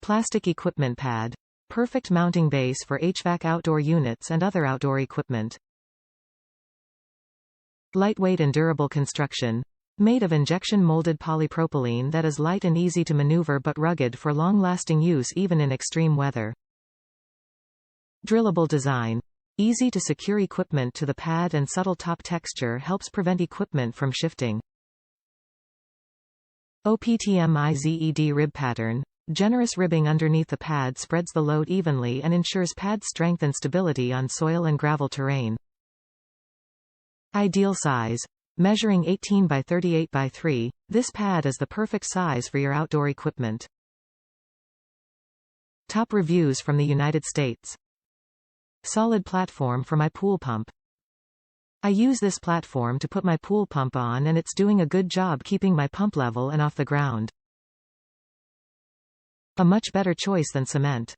Plastic equipment pad. Perfect mounting base for HVAC outdoor units and other outdoor equipment. Lightweight and durable construction. Made of injection-molded polypropylene that is light and easy to maneuver but rugged for long-lasting use even in extreme weather. Drillable design. Easy to secure equipment to the pad and subtle top texture helps prevent equipment from shifting. OPTMIZED RIB pattern. Generous ribbing underneath the pad spreads the load evenly and ensures pad strength and stability on soil and gravel terrain. Ideal size. Measuring 18 by 38 by 3, this pad is the perfect size for your outdoor equipment. Top reviews from the United States. Solid platform for my pool pump. I use this platform to put my pool pump on and it's doing a good job keeping my pump level and off the ground. A much better choice than cement.